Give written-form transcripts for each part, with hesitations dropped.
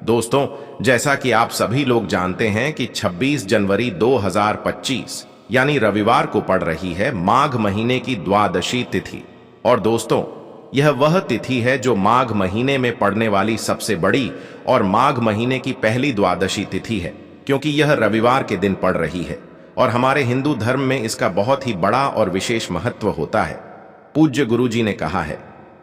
दोस्तों, जैसा कि आप सभी लोग जानते हैं कि 26 जनवरी 2025 यानी रविवार को पड़ रही है माघ महीने की द्वादशी तिथि। और दोस्तों, यह वह तिथि है जो माघ महीने में पड़ने वाली सबसे बड़ी और माघ महीने की पहली द्वादशी तिथि है, क्योंकि यह रविवार के दिन पड़ रही है और हमारे हिंदू धर्म में इसका बहुत ही बड़ा और विशेष महत्व होता है। पूज्य गुरु जी ने कहा है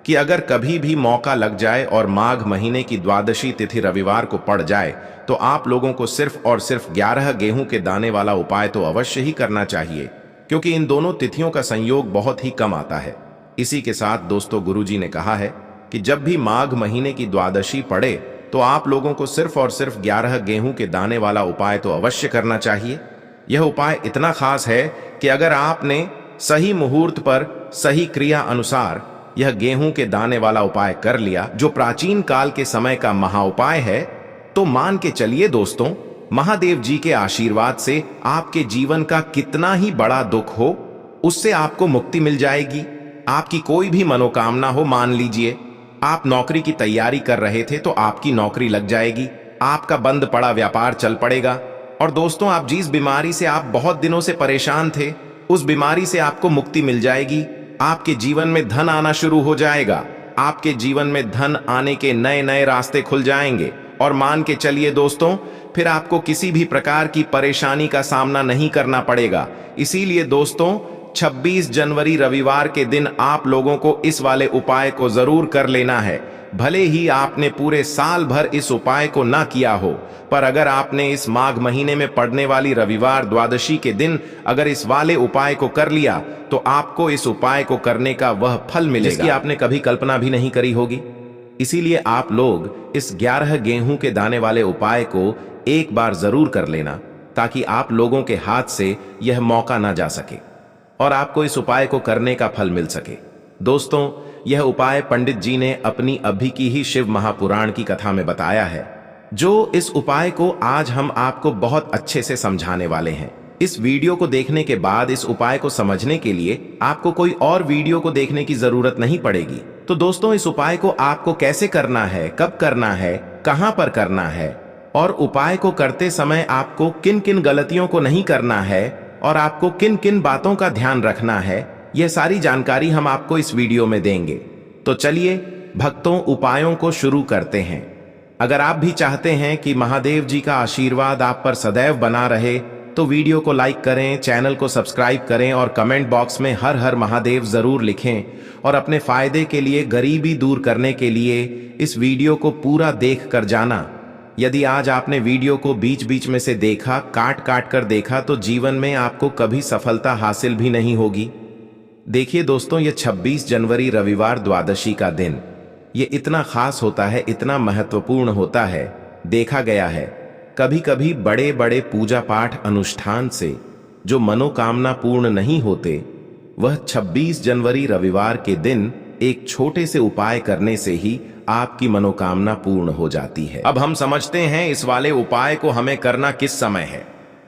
कि अगर कभी भी मौका लग जाए और माघ महीने की द्वादशी तिथि रविवार को पड़ जाए तो आप लोगों को सिर्फ और सिर्फ 11 गेहूं के दाने वाला उपाय तो अवश्य ही करना चाहिए, क्योंकि इन दोनों तिथियों का संयोग बहुत ही कम आता है। इसी के साथ दोस्तों, गुरुजी ने कहा है कि जब भी माघ महीने की द्वादशी पड़े तो आप लोगों को सिर्फ और सिर्फ 11 गेहूं के दाने वाला उपाय तो अवश्य करना चाहिए। यह उपाय इतना खास है कि अगर आपने सही मुहूर्त पर सही क्रिया अनुसार यह गेहूं के दाने वाला उपाय कर लिया, जो प्राचीन काल के समय का महाउपाय है, तो मान के चलिए दोस्तों, महादेव जी के आशीर्वाद से आपके जीवन का कितना ही बड़ा दुख हो, उससे आपको मुक्ति मिल जाएगी। आपकी कोई भी मनोकामना हो, मान लीजिए आप नौकरी की तैयारी कर रहे थे तो आपकी नौकरी लग जाएगी, आपका बंद पड़ा व्यापार चल पड़ेगा। और दोस्तों, आप जिस बीमारी से आप बहुत दिनों से परेशान थे, उस बीमारी से आपको मुक्ति मिल जाएगी। आपके जीवन में धन आना शुरू हो जाएगा, आपके जीवन में धन आने के नए नए रास्ते खुल जाएंगे। और मान के चलिए दोस्तों, फिर आपको किसी भी प्रकार की परेशानी का सामना नहीं करना पड़ेगा। इसीलिए दोस्तों, 26 जनवरी रविवार के दिन आप लोगों को इस वाले उपाय को जरूर कर लेना है। भले ही आपने पूरे साल भर इस उपाय को ना किया हो, पर अगर आपने इस माघ महीने में पड़ने वाली रविवार द्वादशी के दिन अगर इस वाले उपाय को कर लिया तो आपको इस उपाय को करने का वह फल मिलेगा जिसकी आपने कभी कल्पना भी नहीं करी होगी। इसीलिए आप लोग इस 11 गेहूं के दाने वाले उपाय को एक बार जरूर कर लेना, ताकि आप लोगों के हाथ से यह मौका ना जा सके और आपको इस उपाय को करने का फल मिल सके। दोस्तों, यह उपाय पंडित जी ने अपनी अभी की ही शिव महापुराण की कथा में बताया है, जो इस उपाय को आज हम आपको बहुत अच्छे से समझाने वाले हैं। इस वीडियो को देखने के बाद इस उपाय को समझने के लिए आपको कोई और वीडियो को देखने की जरूरत नहीं पड़ेगी। तो दोस्तों, इस उपाय को आपको कैसे करना है, कब करना है, कहां पर करना है और उपाय को करते समय आपको किन किन गलतियों को नहीं करना है और आपको किन किन बातों का ध्यान रखना है, यह सारी जानकारी हम आपको इस वीडियो में देंगे। तो चलिए भक्तों, उपायों को शुरू करते हैं। अगर आप भी चाहते हैं कि महादेव जी का आशीर्वाद आप पर सदैव बना रहे तो वीडियो को लाइक करें, चैनल को सब्सक्राइब करें और कमेंट बॉक्स में हर हर महादेव जरूर लिखें। और अपने फायदे के लिए, गरीबी दूर करने के लिए इस वीडियो को पूरा देख कर जाना। यदि आज आपने वीडियो को बीच बीच में से देखा, काट काट कर देखा, तो जीवन में आपको कभी सफलता हासिल भी नहीं होगी। देखिए दोस्तों, ये 26 जनवरी रविवार द्वादशी का दिन, ये इतना खास होता है, इतना महत्वपूर्ण होता है। देखा गया है कभी कभी बड़े बड़े पूजा पाठ अनुष्ठान से जो मनोकामना पूर्ण नहीं होते, वह 26 जनवरी रविवार के दिन एक छोटे से उपाय करने से ही आपकी मनोकामना पूर्ण हो जाती है। अब हम समझते हैं इस वाले उपाय को हमें करना किस समय है।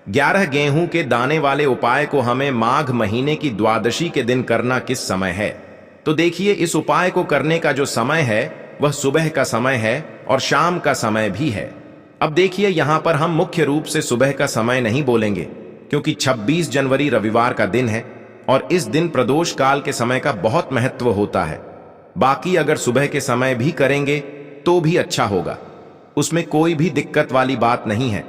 11 गेहूं के दाने वाले उपाय को हमें माघ महीने की द्वादशी के दिन करना किस समय है। तो देखिए, इस उपाय को करने का जो समय है वह सुबह का समय है और शाम का समय भी है। अब देखिए, यहां पर हम मुख्य रूप से सुबह का समय नहीं बोलेंगे, क्योंकि 26 जनवरी रविवार का दिन है और इस दिन प्रदोष काल के समय का बहुत महत्व होता है। बाकी अगर सुबह के समय भी करेंगे तो भी अच्छा होगा, उसमें कोई भी दिक्कत वाली बात नहीं है।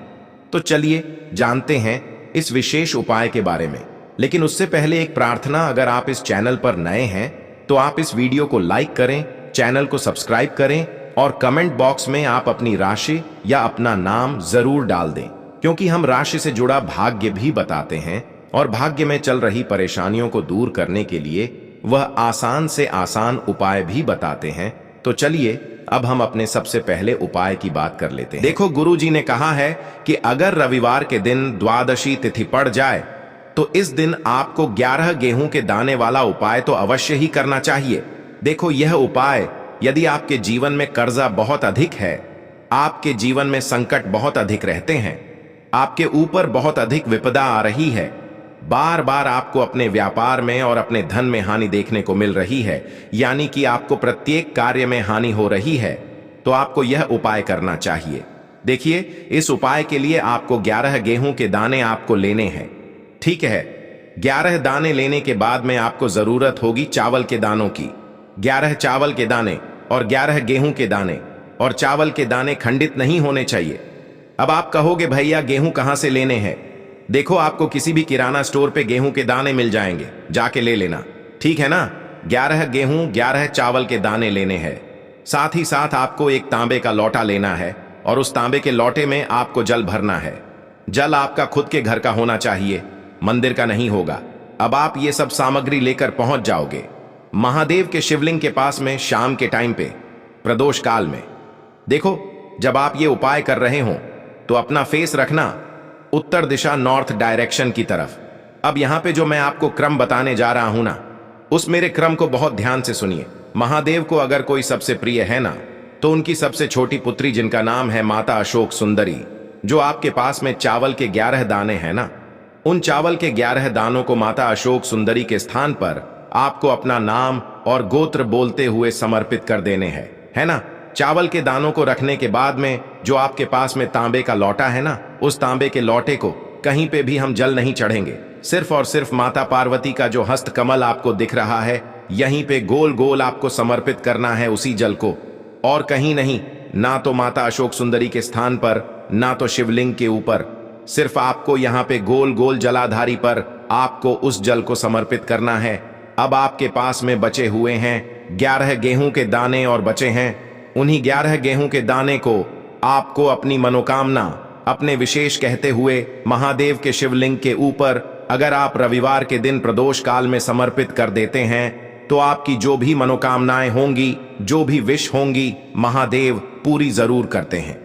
तो चलिए जानते हैं इस विशेष उपाय के बारे में। लेकिन उससे पहले एक प्रार्थना, अगर आप इस चैनल पर नए हैं तो आप इस वीडियो को लाइक करें, चैनल को सब्सक्राइब करें और कमेंट बॉक्स में आप अपनी राशि या अपना नाम जरूर डाल दें, क्योंकि हम राशि से जुड़ा भाग्य भी बताते हैं और भाग्य में चल रही परेशानियों को दूर करने के लिए वह आसान से आसान उपाय भी बताते हैं। तो चलिए अब हम अपने सबसे पहले उपाय की बात कर लेते हैं। देखो, गुरु जी ने कहा है कि अगर रविवार के दिन द्वादशी तिथि पड़ जाए तो इस दिन आपको 11 गेहूं के दाने वाला उपाय तो अवश्य ही करना चाहिए। देखो, यह उपाय, यदि आपके जीवन में कर्जा बहुत अधिक है, आपके जीवन में संकट बहुत अधिक रहते हैं, आपके ऊपर बहुत अधिक विपदा आ रही है, बार बार आपको अपने व्यापार में और अपने धन में हानि देखने को मिल रही है, यानी कि आपको प्रत्येक कार्य में हानि हो रही है, तो आपको यह उपाय करना चाहिए। देखिए, इस उपाय के लिए आपको 11 गेहूं के दाने आपको लेने हैं। ठीक है, 11 दाने लेने के बाद में आपको जरूरत होगी चावल के दानों की। 11 चावल के दाने और 11 गेहूं के दाने, और चावल के दाने खंडित नहीं होने चाहिए। अब आप कहोगे भैया गेहूं कहां से लेने हैं? देखो, आपको किसी भी किराना स्टोर पे गेहूं के दाने मिल जाएंगे, जाके ले लेना। ठीक है ना? 11 गेहूं 11 चावल के दाने लेने हैं। साथ ही साथ आपको एक तांबे का लोटा लेना है और उस तांबे के लोटे में आपको जल भरना है। जल आपका खुद के घर का होना चाहिए, मंदिर का नहीं होगा। अब आप ये सब सामग्री लेकर पहुंच जाओगे महादेव के शिवलिंग के पास में शाम के टाइम पे, प्रदोष काल में। देखो, जब आप ये उपाय कर रहे हो तो अपना फेस रखना उत्तर दिशा, नॉर्थ डायरेक्शन की तरफ। अब यहां पे जो मैं आपको क्रम बताने जा रहा हूं ना, उस मेरे क्रम को बहुत ध्यान से सुनिए। महादेव को अगर कोई सबसे प्रिय है ना, तो उनकी सबसे छोटी पुत्री जिनका नाम है माता अशोक सुंदरी, जो आपके पास में चावल के 11 दाने हैं ना, उन चावल के 11 दानों को माता अशोक सुंदरी के स्थान पर आपको अपना नाम और गोत्र बोलते हुए समर्पित कर देने हैं, है ना? चावल के दानों को रखने के बाद में जो आपके पास में तांबे का लोटा है ना, उस तांबे के लोटे को कहीं पे भी हम जल नहीं चढ़ेंगे। सिर्फ और सिर्फ माता पार्वती का जो हस्त कमल आपको दिख रहा है, यहीं पे गोल गोल आपको समर्पित करना है उसी जल को, और कहीं नहीं। ना तो माता अशोक सुंदरी के स्थान पर, ना तो शिवलिंग के ऊपर। सिर्फ आपको यहाँ पे गोल गोल जलाधारी पर आपको उस जल को समर्पित करना है। अब आपके पास में बचे हुए हैं 11 गेहूं के दाने और बचे हैं। उन्हीं 11 गेहूं के दाने को आपको अपनी मनोकामना, अपने विशेष कहते हुए महादेव के शिवलिंग के ऊपर अगर आप रविवार के दिन प्रदोष काल में समर्पित कर देते हैं, तो आपकी जो भी मनोकामनाएं होंगी, जो भी विश होंगी, महादेव पूरी जरूर करते हैं।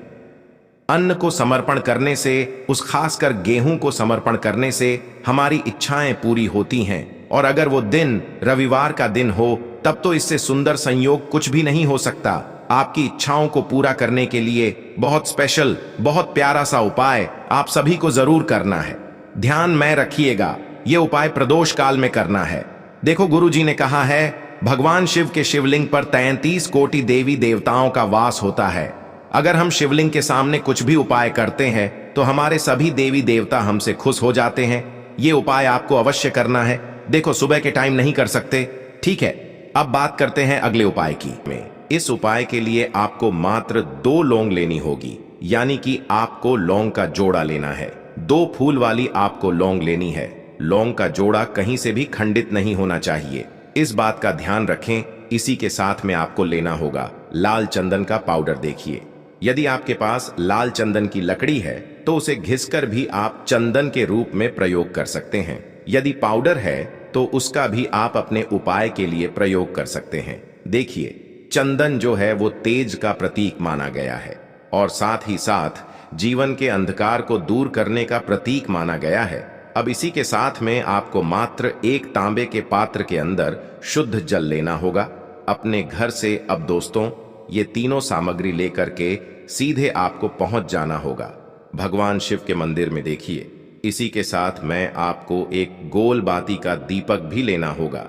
अन्न को समर्पण करने से, उस खासकर गेहूं को समर्पण करने से हमारी इच्छाएं पूरी होती हैं। और अगर वो दिन रविवार का दिन हो, तब तो इससे सुंदर संयोग कुछ भी नहीं हो सकता। आपकी इच्छाओं को पूरा करने के लिए बहुत स्पेशल, बहुत प्यारा सा उपाय आप सभी को जरूर करना है। ध्यान में रखिएगा, ये उपाय प्रदोष काल में करना है। देखो, गुरु जी ने कहा है भगवान शिव के शिवलिंग पर 33 कोटि देवी देवताओं का वास होता है। अगर हम शिवलिंग के सामने कुछ भी उपाय करते हैं तो हमारे सभी देवी देवता हमसे खुश हो जाते हैं। ये उपाय आपको अवश्य करना है। देखो, सुबह के टाइम नहीं कर सकते, ठीक है? अब बात करते हैं अगले उपाय की। इस उपाय के लिए आपको मात्र 2 लौंग लेनी होगी, यानी कि आपको लौंग का जोड़ा लेना है। 2 फूल वाली आपको लौंग लेनी है। लौंग का जोड़ा कहीं से भी खंडित नहीं होना चाहिए, इस बात का ध्यान रखें। इसी के साथ में आपको लेना होगा लाल चंदन का पाउडर। देखिए, यदि आपके पास लाल चंदन की लकड़ी है तो उसे घिसकर भी आप चंदन के रूप में प्रयोग कर सकते हैं। यदि पाउडर है तो उसका भी आप अपने उपाय के लिए प्रयोग कर सकते हैं। देखिए, चंदन जो है वो तेज का प्रतीक माना गया है और साथ ही साथ जीवन के अंधकार को दूर करने का प्रतीक माना गया है। अब इसी के साथ में आपको मात्र एक तांबे के पात्र के अंदर शुद्ध जल लेना होगा अपने घर से। अब दोस्तों, ये तीनों सामग्री लेकर के सीधे आपको पहुंच जाना होगा भगवान शिव के मंदिर में। देखिए, इसी के साथ में आपको एक गोल बाती का दीपक भी लेना होगा।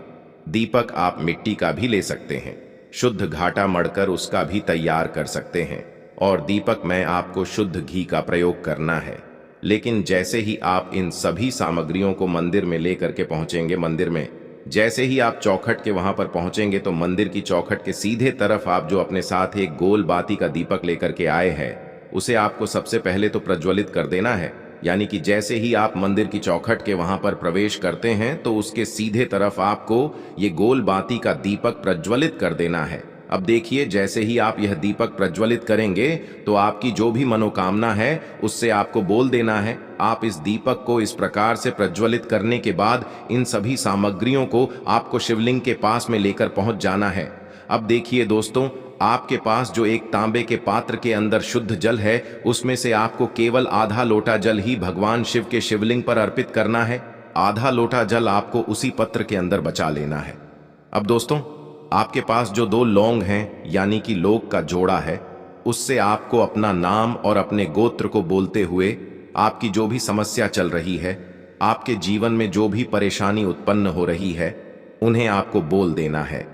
दीपक आप मिट्टी का भी ले सकते हैं, शुद्ध घाटा मढ़कर उसका भी तैयार कर सकते हैं। और दीपक में आपको शुद्ध घी का प्रयोग करना है। लेकिन जैसे ही आप इन सभी सामग्रियों को मंदिर में लेकर के पहुंचेंगे, मंदिर में जैसे ही आप चौखट के वहां पर पहुंचेंगे, तो मंदिर की चौखट के सीधे तरफ आप जो अपने साथ एक गोल बाती का दीपक लेकर के आए हैं, उसे आपको सबसे पहले तो प्रज्वलित कर देना है। यानी कि जैसे ही आप मंदिर की चौखट के वहां पर प्रवेश करते हैं, तो उसके सीधे तरफ आपको ये गोल बाती का दीपक प्रज्वलित कर देना है। अब देखिए, जैसे ही आप यह दीपक प्रज्वलित करेंगे, तो आपकी जो भी मनोकामना है उससे आपको बोल देना है। आप इस दीपक को इस प्रकार से प्रज्वलित करने के बाद इन सभी सामग्रियों को आपको शिवलिंग के पास में लेकर पहुंच जाना है। अब देखिए दोस्तों, आपके पास जो एक तांबे के पात्र के अंदर शुद्ध जल है, उसमें से आपको केवल आधा लोटा जल ही भगवान शिव के शिवलिंग पर अर्पित करना है। आधा लोटा जल आपको उसी पत्र के अंदर बचा लेना है। अब दोस्तों, आपके पास जो 2 लौंग हैं, यानी कि लौंग का जोड़ा है, उससे आपको अपना नाम और अपने गोत्र को बोलते हुए आपकी जो भी समस्या चल रही है, आपके जीवन में जो भी परेशानी उत्पन्न हो रही है, उन्हें आपको बोल देना है।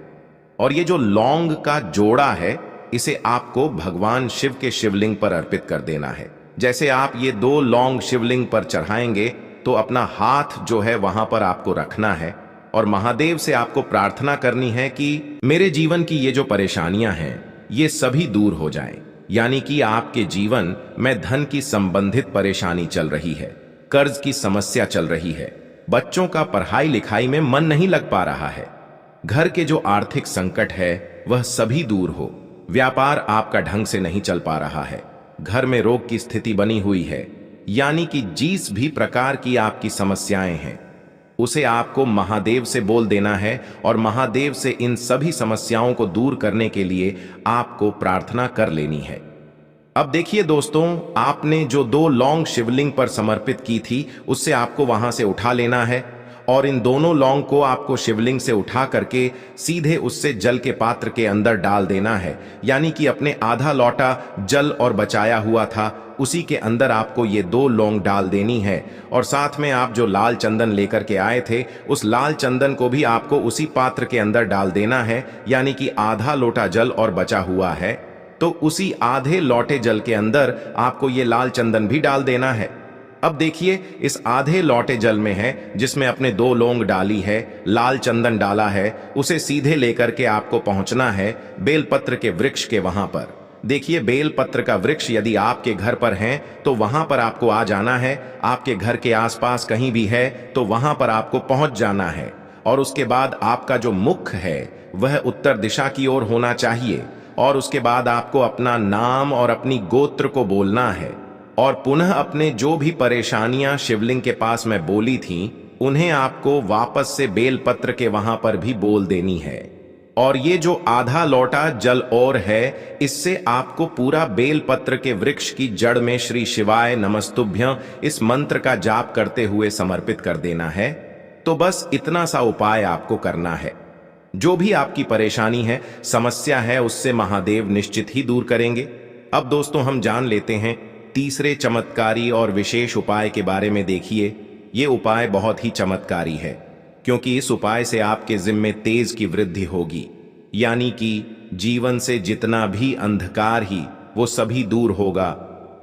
और ये जो लौंग का जोड़ा है, इसे आपको भगवान शिव के शिवलिंग पर अर्पित कर देना है। जैसे आप ये 2 लौंग शिवलिंग पर चढ़ाएंगे तो अपना हाथ जो है वहां पर आपको रखना है और महादेव से आपको प्रार्थना करनी है कि मेरे जीवन की ये जो परेशानियां हैं ये सभी दूर हो जाएं। यानी कि आपके जीवन में धन की संबंधित परेशानी चल रही है, कर्ज की समस्या चल रही है, बच्चों का पढ़ाई लिखाई में मन नहीं लग पा रहा है, घर के जो आर्थिक संकट है वह सभी दूर हो, व्यापार आपका ढंग से नहीं चल पा रहा है, घर में रोग की स्थिति बनी हुई है, यानी कि जिस भी प्रकार की आपकी समस्याएं हैं उसे आपको महादेव से बोल देना है और महादेव से इन सभी समस्याओं को दूर करने के लिए आपको प्रार्थना कर लेनी है। अब देखिए दोस्तों, आपने जो 2 लौंग शिवलिंग पर समर्पित की थी उससे आपको वहां से उठा लेना है और इन दोनों लौंग को आपको शिवलिंग से उठा करके सीधे उससे जल के पात्र के अंदर डाल देना है। यानी कि अपने आधा लौटा जल और बचाया हुआ था उसी के अंदर आपको ये 2 लौंग डाल देनी है और साथ में आप जो लाल चंदन लेकर के आए थे उस लाल चंदन को भी आपको उसी पात्र के अंदर डाल देना है। यानी कि आधा लोटा जल और बचा हुआ है तो उसी आधे लोटे जल के अंदर आपको ये लाल चंदन भी डाल देना है। अब देखिए, इस आधे लोटे जल में है जिसमें अपने 2 लौंग डाली है, लाल चंदन डाला है, उसे सीधे लेकर के आपको पहुंचना है बेलपत्र के वृक्ष के वहां पर। देखिए, बेलपत्र का वृक्ष यदि आपके घर पर है तो वहां पर आपको आ जाना है, आपके घर के आसपास कहीं भी है तो वहां पर आपको पहुंच जाना है और उसके बाद आपका जो मुख है वह उत्तर दिशा की ओर होना चाहिए और उसके बाद आपको अपना नाम और अपनी गोत्र को बोलना है और पुनः अपने जो भी परेशानियां शिवलिंग के पास में बोली थीं उन्हें आपको वापस से बेलपत्र के वहां पर भी बोल देनी है। और ये जो आधा लौटा जल और है इससे आपको पूरा बेलपत्र के वृक्ष की जड़ में श्री शिवाय नमस्तुभ्यं इस मंत्र का जाप करते हुए समर्पित कर देना है। तो बस इतना सा उपाय आपको करना है। जो भी आपकी परेशानी है, समस्या है, उससे महादेव निश्चित ही दूर करेंगे। अब दोस्तों, हम जान लेते हैं तीसरे चमत्कारी और विशेष उपाय के बारे में। देखिए, ये उपाय बहुत ही चमत्कारी है क्योंकि इस उपाय से आपके जिम्मे तेज की वृद्धि होगी, यानी कि जीवन से जितना भी अंधकार ही वो सभी दूर होगा।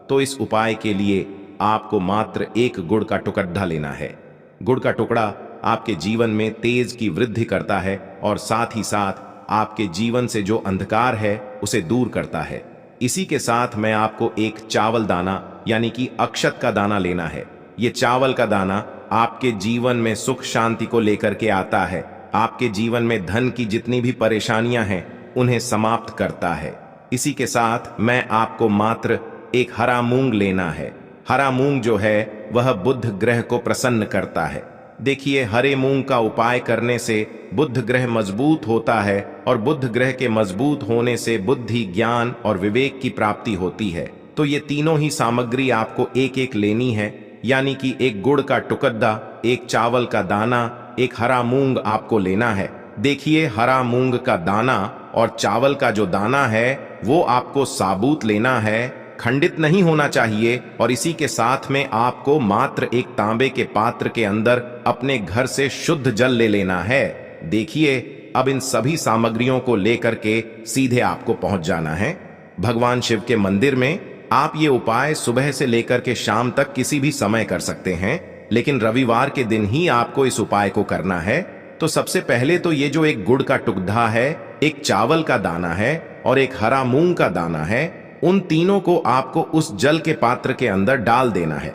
तो इस उपाय के लिए आपको मात्र 1 गुड़ का टुकड़ा लेना है। गुड़ का टुकड़ा आपके जीवन में तेज की वृद्धि करता है और साथ ही साथ आपके जीवन से जो अंधकार है उसे दूर करता है। इसी के साथ मैं आपको एक चावल दाना यानी कि अक्षत का दाना लेना है। ये चावल का दाना आपके जीवन में सुख शांति को लेकर के आता है, आपके जीवन में धन की जितनी भी परेशानियां हैं उन्हें समाप्त करता है। इसी के साथ मैं आपको मात्र एक हरा मूंग लेना है। हरा मूंग जो है वह बुध ग्रह को प्रसन्न करता है। देखिए, हरे मूंग का उपाय करने से बुध ग्रह मजबूत होता है और बुध ग्रह के मजबूत होने से बुद्धि, ज्ञान और विवेक की प्राप्ति होती है। तो ये तीनों ही सामग्री आपको एक एक लेनी है, यानी कि 1 गुड़ का टुकड़ा, 1 चावल का दाना, 1 हरा मूंग आपको लेना है। देखिए, हरा मूंग का दाना और चावल का जो दाना है वो आपको साबुत लेना है, खंडित नहीं होना चाहिए। और इसी के साथ में आपको मात्र 1 तांबे के पात्र के अंदर अपने घर से शुद्ध जल ले लेना है। देखिए, अब इन सभी सामग्रियों को लेकर के सीधे आपको पहुंच जाना है भगवान शिव के मंदिर में। आप ये उपाय सुबह से लेकर के शाम तक किसी भी समय कर सकते हैं, लेकिन रविवार के दिन ही आपको इस उपाय को करना है। तो सबसे पहले तो ये जो 1 गुड़ का टुकड़ा है, 1 चावल का दाना है और 1 हरा मूंग का दाना है, उन तीनों को आपको उस जल के पात्र के अंदर डाल देना है।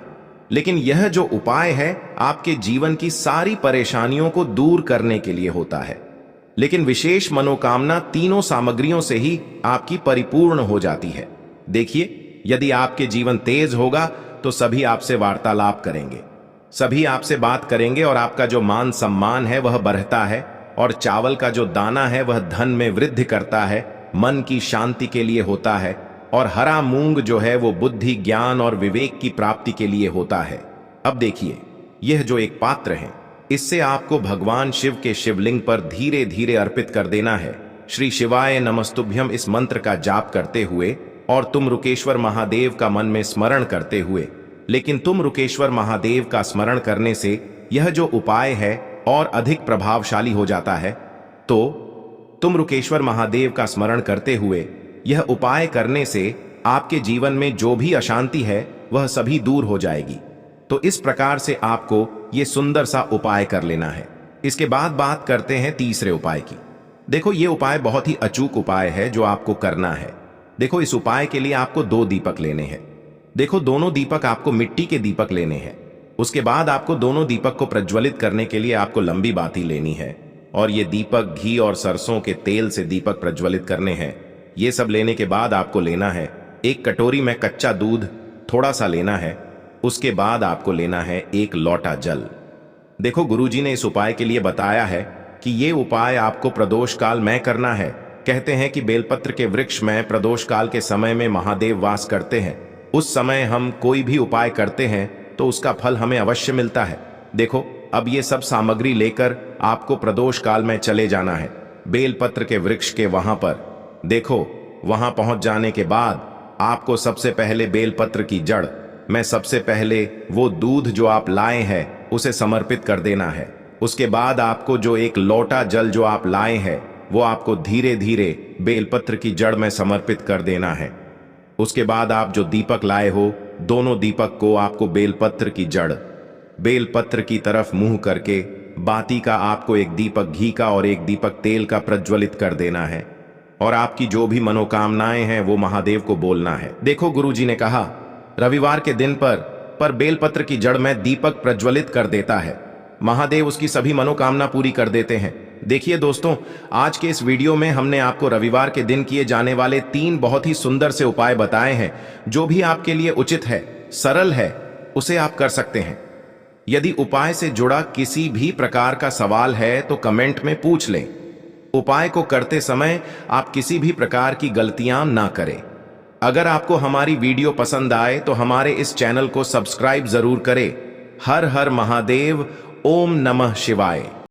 लेकिन यह जो उपाय है आपके जीवन की सारी परेशानियों को दूर करने के लिए होता है, लेकिन विशेष मनोकामना तीनों सामग्रियों से ही आपकी परिपूर्ण हो जाती है। देखिए, यदि आपके जीवन तेज होगा तो सभी आपसे वार्तालाप करेंगे, सभी आपसे बात करेंगे और आपका जो मान सम्मान है वह बढ़ता है। और चावल का जो दाना है वह धन में वृद्धि करता है, मन की शांति के लिए होता है। और हरा मूंग जो है वो बुद्धि, ज्ञान और विवेक की प्राप्ति के लिए होता है। अब देखिए, यह जो 1 पात्र है इससे आपको भगवान शिव के शिवलिंग पर धीरे धीरे अर्पित कर देना है। श्री शिवाय नमस्तुभ्यं इस मंत्र का जाप करते हुए और तुम रुकेश्वर महादेव का मन में स्मरण करते हुए। लेकिन तुम रुकेश्वर महादेव का स्मरण करने से यह जो उपाय है और अधिक प्रभावशाली हो जाता है। तो तुम रुकेश्वर महादेव का स्मरण करते हुए यह उपाय करने से आपके जीवन में जो भी अशांति है वह सभी दूर हो जाएगी। तो इस प्रकार से आपको ये सुंदर सा उपाय कर लेना है। इसके बाद बात करते हैं तीसरे उपाय की। देखो, ये उपाय बहुत ही अचूक उपाय है जो आपको करना है। देखो, इस उपाय के लिए आपको 2 दीपक लेने हैं। देखो, दोनों दीपक आपको मिट्टी के दीपक लेने हैं। उसके बाद आपको दोनों दीपक को प्रज्वलित करने के लिए आपको लंबी बाती लेनी है और ये दीपक घी और सरसों के तेल से दीपक प्रज्वलित करने हैं। ये सब लेने के बाद आपको लेना है एक कटोरी में कच्चा दूध थोड़ा सा लेना है। उसके बाद आपको लेना है 1 लोटा जल। देखो, गुरुजी ने इस उपाय के लिए बताया है कि ये उपाय आपको प्रदोष काल में करना है। कहते हैं कि बेलपत्र के वृक्ष में प्रदोष काल के समय में महादेव वास करते हैं। उस समय हम कोई भी उपाय करते हैं तो उसका फल हमें अवश्य मिलता है। देखो, अब ये सब सामग्री लेकर आपको प्रदोष काल में चले जाना है बेलपत्र के वृक्ष के वहां पर। देखो, वहां पहुंच जाने के बाद आपको सबसे पहले बेलपत्र की जड़ में सबसे पहले वो दूध जो आप लाए हैं उसे समर्पित कर देना है। उसके बाद आपको जो 1 लोटा जल जो आप लाए हैं वो आपको धीरे धीरे बेलपत्र की जड़ में समर्पित कर देना है। उसके बाद आप जो दीपक लाए हो दोनों दीपक को आपको बेलपत्र की जड़ बेलपत्र की तरफ मुंह करके बाती का आपको 1 दीपक घी का और 1 दीपक तेल का प्रज्वलित कर देना है और आपकी जो भी मनोकामनाएं हैं वो महादेव को बोलना है। देखो, गुरुजी ने कहा रविवार के दिन पर बेलपत्र की जड़ में दीपक प्रज्वलित कर देता है, महादेव उसकी सभी मनोकामना पूरी कर देते हैं। देखिए दोस्तों, आज के इस वीडियो में हमने आपको रविवार के दिन किए जाने वाले 3 बहुत ही सुंदर से उपाय बताए हैं। जो भी आपके लिए उचित है, सरल है, उसे आप कर सकते हैं। यदि उपाय से जुड़ा किसी भी प्रकार का सवाल है तो कमेंट में पूछ लें। उपाय को करते समय आप किसी भी प्रकार की गलतियां ना करें। अगर आपको हमारी वीडियो पसंद आए तो हमारे इस चैनल को सब्सक्राइब जरूर करें। हर हर महादेव, ओम नमः शिवाय।